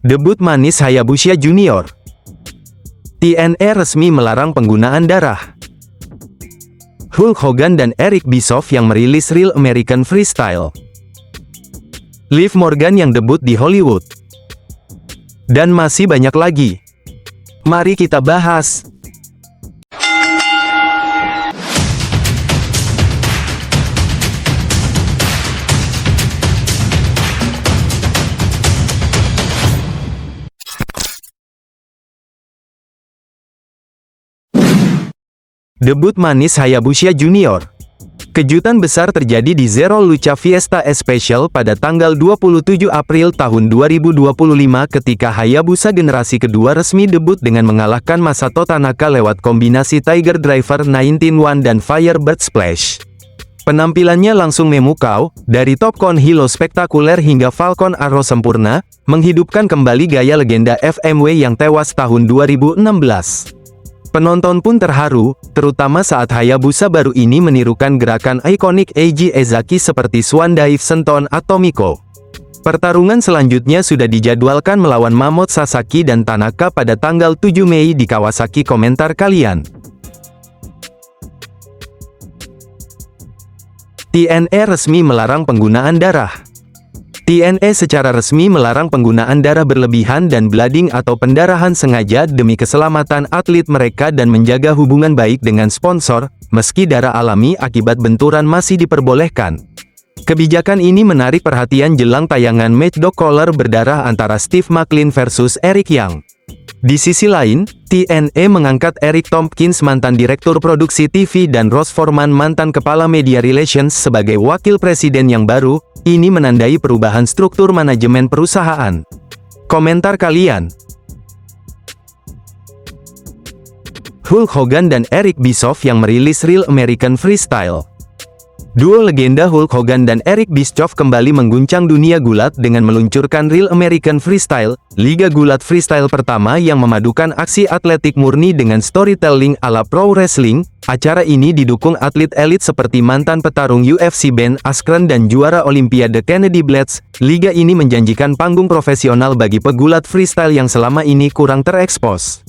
Debut manis Hayabusa Junior. TNA resmi melarang penggunaan darah. Hulk Hogan dan Eric Bischoff yang merilis Real American Freestyle. Liv Morgan yang debut di Hollywood. Dan masih banyak lagi. Mari kita bahas. Debut manis Hayabusa Junior. Kejutan besar terjadi di Zero Lucha Fiesta Special pada tanggal 27 April tahun 2025 ketika Hayabusa generasi kedua resmi debut dengan mengalahkan Masato Tanaka lewat kombinasi Tiger Driver 19-1 dan Firebird Splash. Penampilannya langsung memukau, dari Top Con Hilo spektakuler hingga Falcon Arrow sempurna, menghidupkan kembali gaya legenda FMW yang tewas tahun 2016. Penonton pun terharu, terutama saat Hayabusa baru ini menirukan gerakan ikonik Eiji Ezaki seperti Swan Dive Senton atau Miko. Pertarungan selanjutnya sudah dijadwalkan melawan Mammoth Sasaki dan Tanaka pada tanggal 7 Mei di Kawasaki. Komentar kalian. TNA resmi melarang penggunaan darah. TNA secara resmi melarang penggunaan darah berlebihan dan bleeding atau pendarahan sengaja demi keselamatan atlet mereka dan menjaga hubungan baik dengan sponsor, meski darah alami akibat benturan masih diperbolehkan. Kebijakan ini menarik perhatian jelang tayangan match dog collar berdarah antara Steve Maclin versus Eric Young. Di sisi lain, TNA mengangkat Eric Tompkins mantan direktur produksi TV dan Ross Foreman mantan kepala media relations sebagai wakil presiden yang baru. Ini menandai perubahan struktur manajemen perusahaan. Komentar kalian. Hulk Hogan dan Eric Bischoff yang merilis Real American Freestyle. Duo legenda Hulk Hogan dan Eric Bischoff kembali mengguncang dunia gulat dengan meluncurkan Real American Freestyle, liga gulat freestyle pertama yang memadukan aksi atletik murni dengan storytelling ala pro wrestling. Acara ini didukung atlet elit seperti mantan petarung UFC Ben Askren dan juara Olimpiade Kennedy Blades. Liga ini menjanjikan panggung profesional bagi pegulat freestyle yang selama ini kurang terekspos.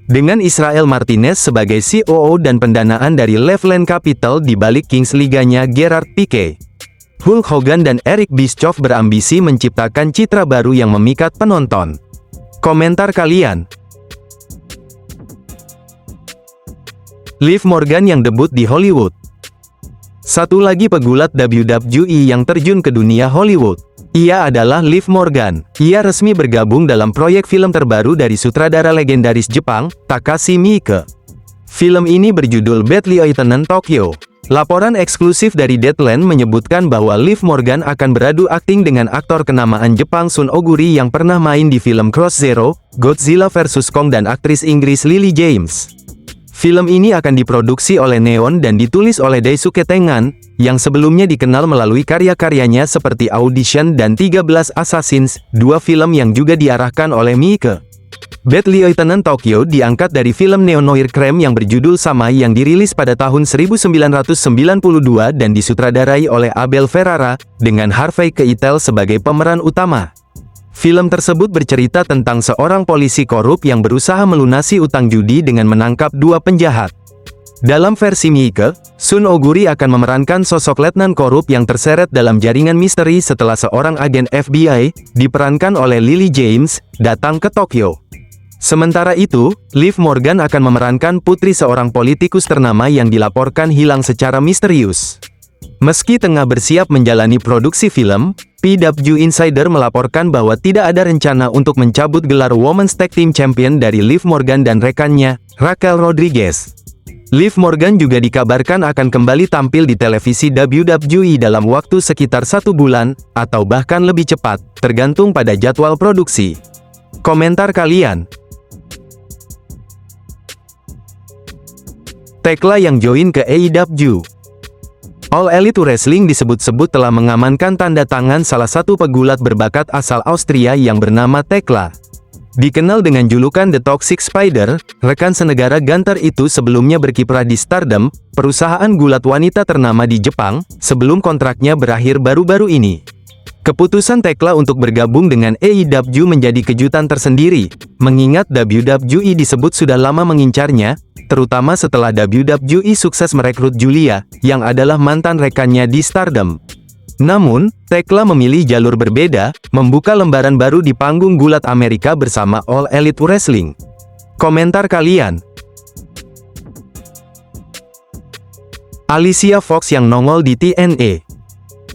Dengan Israel Martinez sebagai COO dan pendanaan dari Loveland Capital di balik Kings liganya Gerard Piqué. Hulk Hogan dan Eric Bischoff berambisi menciptakan citra baru yang memikat penonton. Komentar kalian. Liv Morgan yang debut di Hollywood. Satu lagi pegulat WWE yang terjun ke dunia Hollywood. Ia adalah Liv Morgan. Ia resmi bergabung dalam proyek film terbaru dari sutradara legendaris Jepang, Takashi Miike. Film ini berjudul Battle Lieutenant Tokyo. Laporan eksklusif dari Deadline menyebutkan bahwa Liv Morgan akan beradu akting dengan aktor kenamaan Jepang Sun Oguri yang pernah main di film Cross Zero, Godzilla vs Kong dan aktris Inggris Lily James. Film ini akan diproduksi oleh Neon dan ditulis oleh Daisuke Tengan, yang sebelumnya dikenal melalui karya-karyanya seperti Audition dan 13 Assassins, dua film yang juga diarahkan oleh Miike. Battle Lieutenant Tokyo diangkat dari film neo-noir crime yang berjudul sama yang dirilis pada tahun 1992 dan disutradarai oleh Abel Ferrara, dengan Harvey Keitel sebagai pemeran utama. Film tersebut bercerita tentang seorang polisi korup yang berusaha melunasi utang judi dengan menangkap dua penjahat. Dalam versi Miike, Sun Oguri akan memerankan sosok letnan korup yang terseret dalam jaringan misteri setelah seorang agen FBI, diperankan oleh Lily James, datang ke Tokyo. Sementara itu, Liv Morgan akan memerankan putri seorang politikus ternama yang dilaporkan hilang secara misterius. Meski tengah bersiap menjalani produksi film, PW Insider melaporkan bahwa tidak ada rencana untuk mencabut gelar Women's Tag Team Champion dari Liv Morgan dan rekannya, Raquel Rodriguez. Liv Morgan juga dikabarkan akan kembali tampil di televisi WWE dalam waktu sekitar 1 bulan, atau bahkan lebih cepat, tergantung pada jadwal produksi. Komentar kalian. Tekla yang join ke AEW. All Elite Wrestling disebut-sebut telah mengamankan tanda tangan salah satu pegulat berbakat asal Austria yang bernama Tekla. Dikenal dengan julukan The Toxic Spider, rekan senegara Gunter itu sebelumnya berkiprah di Stardom, perusahaan gulat wanita ternama di Jepang, sebelum kontraknya berakhir baru-baru ini. Keputusan Tekla untuk bergabung dengan AEW menjadi kejutan tersendiri, mengingat WWE disebut sudah lama mengincarnya, terutama setelah WWE sukses merekrut Julia, yang adalah mantan rekannya di Stardom. Namun, Tekla memilih jalur berbeda, membuka lembaran baru di panggung gulat Amerika bersama All Elite Wrestling. Komentar kalian? Alicia Fox yang nongol di TNA.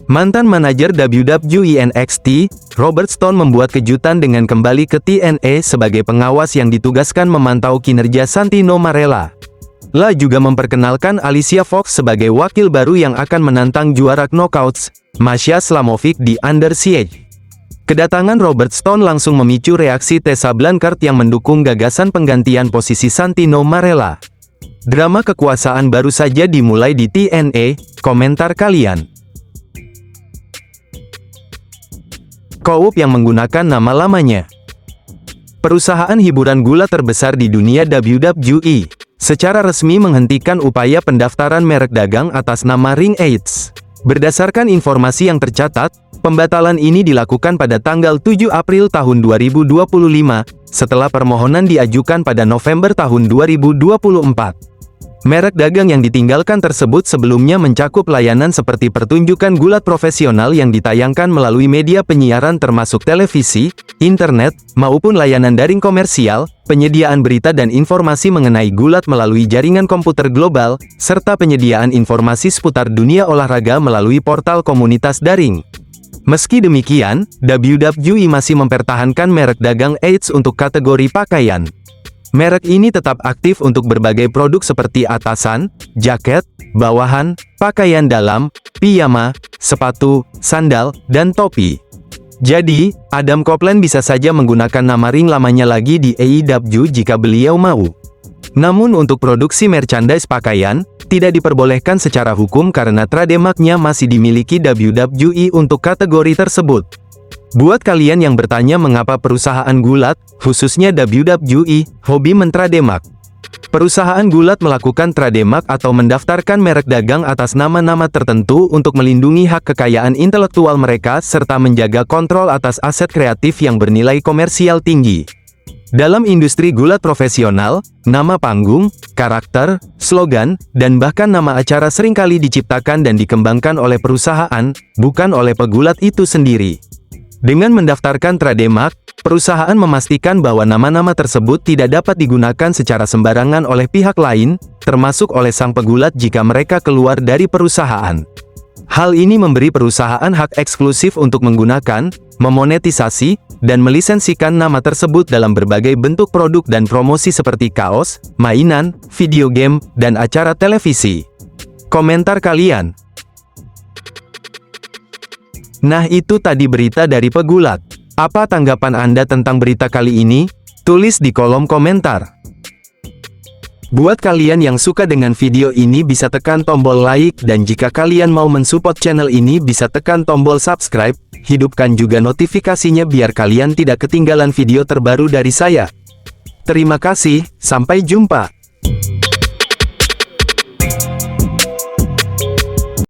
Mantan manajer WWE NXT, Robert Stone membuat kejutan dengan kembali ke TNA sebagai pengawas yang ditugaskan memantau kinerja Santino Marella. La juga memperkenalkan Alicia Fox sebagai wakil baru yang akan menantang juara Knockouts, Masha Slamovic di Under Siege. Kedatangan Robert Stone langsung memicu reaksi Tessa Blanchard yang mendukung gagasan penggantian posisi Santino Marella. Drama kekuasaan baru saja dimulai di TNA, komentar kalian? Co-op yang menggunakan nama lamanya. Perusahaan hiburan gulat terbesar di dunia WWE, secara resmi menghentikan upaya pendaftaran merek dagang atas nama Ring Eights. Berdasarkan informasi yang tercatat, pembatalan ini dilakukan pada tanggal 7 April tahun 2025, setelah permohonan diajukan pada November tahun 2024. Merek dagang yang ditinggalkan tersebut sebelumnya mencakup layanan seperti pertunjukan gulat profesional yang ditayangkan melalui media penyiaran termasuk televisi, internet, maupun layanan daring komersial, penyediaan berita dan informasi mengenai gulat melalui jaringan komputer global, serta penyediaan informasi seputar dunia olahraga melalui portal komunitas daring. Meski demikian, WWE masih mempertahankan merek dagang Eights untuk kategori pakaian. Merek ini tetap aktif untuk berbagai produk seperti atasan, jaket, bawahan, pakaian dalam, piyama, sepatu, sandal, dan topi. Jadi, Adam Copeland bisa saja menggunakan nama ring lamanya lagi di AEW jika beliau mau. Namun untuk produksi merchandise pakaian, tidak diperbolehkan secara hukum karena trademarknya masih dimiliki WWE untuk kategori tersebut. Buat kalian yang bertanya mengapa perusahaan gulat, khususnya WWE, hobi mentrademark. Perusahaan gulat melakukan trademark atau mendaftarkan merek dagang atas nama-nama tertentu untuk melindungi hak kekayaan intelektual mereka serta menjaga kontrol atas aset kreatif yang bernilai komersial tinggi. Dalam industri gulat profesional, nama panggung, karakter, slogan, dan bahkan nama acara seringkali diciptakan dan dikembangkan oleh perusahaan, bukan oleh pegulat itu sendiri. Dengan mendaftarkan trademark, perusahaan memastikan bahwa nama-nama tersebut tidak dapat digunakan secara sembarangan oleh pihak lain, termasuk oleh sang pegulat jika mereka keluar dari perusahaan. Hal ini memberi perusahaan hak eksklusif untuk menggunakan, memonetisasi, dan melisensikan nama tersebut dalam berbagai bentuk produk dan promosi seperti kaos, mainan, video game, dan acara televisi. Komentar kalian? Nah itu tadi berita dari pegulat. Apa tanggapan Anda tentang berita kali ini? Tulis di kolom komentar. Buat kalian yang suka dengan video ini bisa tekan tombol like dan jika kalian mau mensupport channel ini bisa tekan tombol subscribe. Hidupkan juga notifikasinya biar kalian tidak ketinggalan video terbaru dari saya. Terima kasih, sampai jumpa.